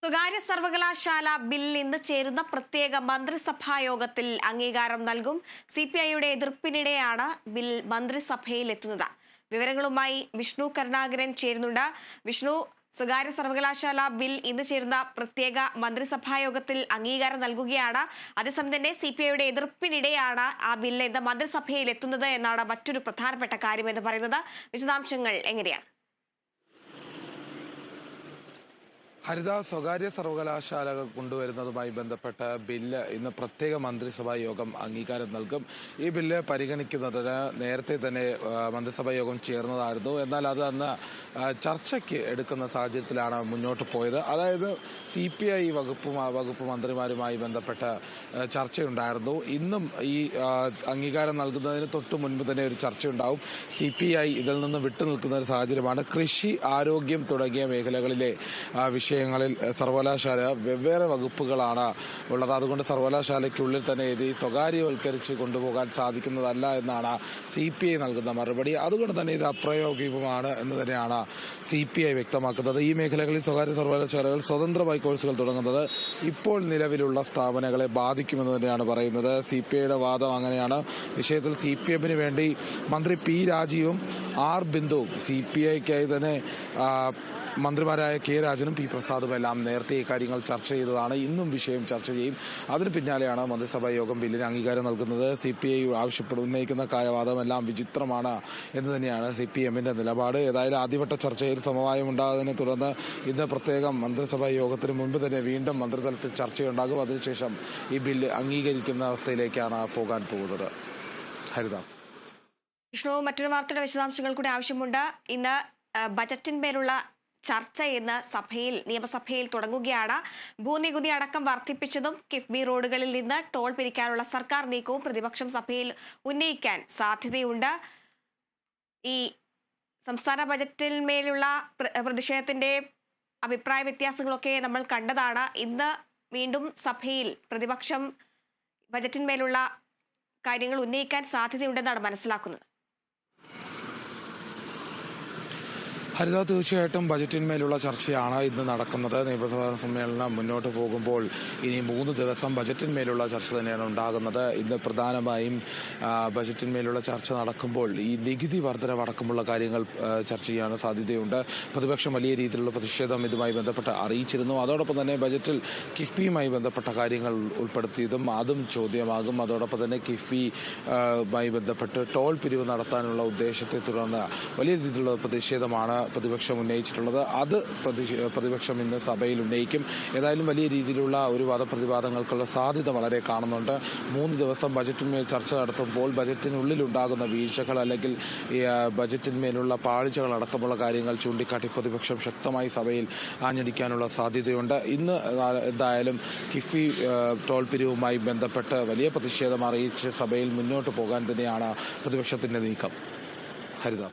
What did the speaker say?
സ്വകാര്യ സർവകലാശാല ബിൽ ഇന്ന് ചേരുന്ന പ്രത്യേക മന്ത്രിസഭാ യോഗത്തിൽ അംഗീകാരം നൽകും. സിപിഐയുടെ എതിർപ്പിനിടെയാണ് ബിൽ മന്ത്രിസഭയിൽ എത്തുന്നത്. വിവരങ്ങളുമായി വിഷ്ണു കരുണാകരൻ ചേരുന്നുണ്ട്. വിഷ്ണു, സ്വകാര്യ സർവകലാശാല ബിൽ ഇന്ന് ചേരുന്ന പ്രത്യേക മന്ത്രിസഭാ യോഗത്തിൽ അംഗീകാരം നൽകുകയാണ്. അതേസമയം തന്നെ സിപിഐയുടെ എതിർപ്പിനിടെയാണ് ആ ബില്ല് ഇന്ന് മന്ത്രിസഭയിൽ എത്തുന്നത് എന്നാണ് മറ്റൊരു പ്രധാനപ്പെട്ട കാര്യം എന്ന് പറയുന്നത്. വിശദാംശങ്ങൾ എങ്ങനെയാണ്? ഹരിത, സ്വകാര്യ സർവകലാശാലകൾ കൊണ്ടുവരുന്നതുമായി ബന്ധപ്പെട്ട ബില്ല് ഇന്ന് പ്രത്യേക മന്ത്രിസഭാ യോഗം അംഗീകാരം നൽകും. ഈ ബില്ല് പരിഗണിക്കുന്നതിന് നേരത്തെ തന്നെ മന്ത്രിസഭാ യോഗം ചേർന്നതായിരുന്നു. എന്നാൽ അത് അന്ന് ചർച്ചയ്ക്ക് എടുക്കുന്ന സാഹചര്യത്തിലാണ് മുന്നോട്ട് പോയത്. അതായത് CPI വകുപ്പ് മന്ത്രിമാരുമായി ബന്ധപ്പെട്ട ചർച്ചയുണ്ടായിരുന്നു. ഇന്നും ഈ അംഗീകാരം നൽകുന്നതിന് തൊട്ടു മുൻപ് തന്നെ ഒരു ചർച്ചയുണ്ടാവും. CPI ഇതിൽ നിന്ന് വിട്ടുനിൽക്കുന്ന ഒരു സാഹചര്യമാണ്. കൃഷി, ആരോഗ്യം തുടങ്ങിയ മേഖലകളിലെ വിഷയങ്ങളിൽ സർവകലാശാല വെവ്വേറെ വകുപ്പുകളാണ് ഉള്ളത്. അതുകൊണ്ട് സർവകലാശാലയ്ക്കുള്ളിൽ തന്നെ ഇത് സ്വകാര്യവൽക്കരിച്ച് കൊണ്ടുപോകാൻ സാധിക്കുന്നതല്ല എന്നാണ് CPI നൽകുന്ന മറുപടി. അതുകൊണ്ട് തന്നെ ഇത് അപ്രായോഗികമാണ് എന്ന് തന്നെയാണ് CPI വ്യക്തമാക്കുന്നത്. ഈ മേഖലകളിൽ സ്വകാര്യ സർവകലാശാലകൾ സ്വതന്ത്രമായി കോഴ്സുകൾ തുടങ്ങുന്നത് ഇപ്പോൾ നിലവിലുള്ള സ്ഥാപനങ്ങളെ ബാധിക്കുമെന്ന് തന്നെയാണ് പറയുന്നത്. CPIയുടെ വാദം അങ്ങനെയാണ്. വിഷയത്തിൽ CPMന് വേണ്ടി മന്ത്രി P രാജീവും R ബിന്ദുവും, CPIക്കായി തന്നെ മന്ത്രിമാരായ K രാജനും P പ്രസാദും എല്ലാം നേരത്തെ ഈ കാര്യങ്ങൾ ചർച്ച ചെയ്തതാണ്. ഇന്നും വിഷയം ചർച്ച ചെയ്യും. അതിന് പിന്നാലെയാണ് മന്ത്രിസഭാ യോഗം ബില്ലിന് അംഗീകാരം നൽകുന്നത്. CPI ഉന്നയിക്കുന്ന കാര്യവാദമെല്ലാം വിചിത്രമാണ് എന്ന് തന്നെയാണ് CPMന്റെ നിലപാട്. ഏതായാലും ആദ്യവട്ട ചർച്ചയിൽ സമവായം ഉണ്ടാകുന്നതിനെ തുടർന്ന് ഇന്ന് പ്രത്യേകം മന്ത്രിസഭാ യോഗത്തിന് മുൻപ് തന്നെ വീണ്ടും മന്ത്രിതലത്തിൽ ചർച്ചയുണ്ടാകും. അതിനുശേഷം ഈ ബില്ല് അംഗീകരിക്കുന്ന അവസ്ഥയിലേക്കാണ് പോകാൻ പോകുന്നത്. ഹരിത. വിഷ്ണു, മറ്റൊരു വാർത്തയുടെ വിശദാംശങ്ങൾ കൂടി ആവശ്യമുണ്ട്. ഇന്ന് ബജറ്റിന്മേലുള്ള ചർച്ച ഇന്ന് നിയമസഭയിൽ തുടങ്ങുകയാണ്. ഭൂനികുതി അടക്കം വർദ്ധിപ്പിച്ചതും കിഫ്ബി റോഡുകളിൽ നിന്ന് ടോൾ പിരിക്കാനുള്ള സർക്കാർ നീക്കവും പ്രതിപക്ഷം സഭയിൽ ഉന്നയിക്കാൻ സാധ്യതയുണ്ട്. ഈ സംസ്ഥാന ബജറ്റിന്മേലുള്ള പ്രതിഷേധത്തിന്റെ അഭിപ്രായ വ്യത്യാസങ്ങളൊക്കെ നമ്മൾ കണ്ടതാണ്. ഇന്ന് വീണ്ടും സഭയിൽ പ്രതിപക്ഷം ബജറ്റിന്മേലുള്ള കാര്യങ്ങൾ ഉന്നയിക്കാൻ സാധ്യതയുണ്ടെന്നാണ് മനസ്സിലാക്കുന്നത്. ഹരിത, തീർച്ചയായിട്ടും ബജറ്റിന്മേലുള്ള ചർച്ചയാണ് ഇന്ന് നടക്കുന്നത്. നിയമസഭാ സമ്മേളനം മുന്നോട്ട് പോകുമ്പോൾ ഇനി 3 ദിവസം ബജറ്റിന്മേലുള്ള ചർച്ച തന്നെയാണ് ഉണ്ടാകുന്നത്. ഇന്ന് പ്രധാനമായും ബജറ്റിന്മേലുള്ള ചർച്ച നടക്കുമ്പോൾ ഈ നികുതി വർധനവടക്കമുള്ള കാര്യങ്ങൾ ചർച്ച ചെയ്യാൻ സാധ്യതയുണ്ട്. പ്രതിപക്ഷം വലിയ രീതിയിലുള്ള പ്രതിഷേധം ഇതുമായി ബന്ധപ്പെട്ട് അറിയിച്ചിരുന്നു. അതോടൊപ്പം തന്നെ ബജറ്റിൽ കിഫ്ബിയുമായി ബന്ധപ്പെട്ട കാര്യങ്ങൾ ഉൾപ്പെടുത്തിയതും അതും ചോദ്യമാകും. അതോടൊപ്പം തന്നെ കിഫ്ബിയുമായി ബന്ധപ്പെട്ട് ടോൾ പിരിവ് നടത്താനുള്ള ഉദ്ദേശത്തെ തുടർന്ന് വലിയ രീതിയിലുള്ള പ്രതിഷേധമാണ് പ്രതിപക്ഷം ഉന്നയിച്ചിട്ടുള്ളത്. അത് പ്രതിപക്ഷം ഇന്ന് സഭയിൽ ഉന്നയിക്കും. ഏതായാലും വലിയ രീതിയിലുള്ള ഒരു വാദപ്രതിവാദങ്ങൾക്കുള്ള സാധ്യത വളരെ കാണുന്നുണ്ട്. 3 ദിവസം ബജറ്റിന്മേൽ ചർച്ച നടത്തുമ്പോൾ ബജറ്റിനുള്ളിൽ ഉണ്ടാകുന്ന വീഴ്ചകൾ അല്ലെങ്കിൽ ബജറ്റിന്മേലുള്ള പാളിച്ചകൾ അടക്കമുള്ള കാര്യങ്ങൾ ചൂണ്ടിക്കാട്ടി പ്രതിപക്ഷം ശക്തമായി സഭയിൽ ആഞ്ഞടിക്കാനുള്ള സാധ്യതയുണ്ട്. ഇന്ന് എന്തായാലും കിഫ്ബി ടോൾ പിരിവുമായി ബന്ധപ്പെട്ട് വലിയ പ്രതിഷേധം അറിയിച്ച് സഭയിൽ മുന്നോട്ട് പോകാൻ തന്നെയാണ് പ്രതിപക്ഷത്തിന്റെ നീക്കം. ഹരിത.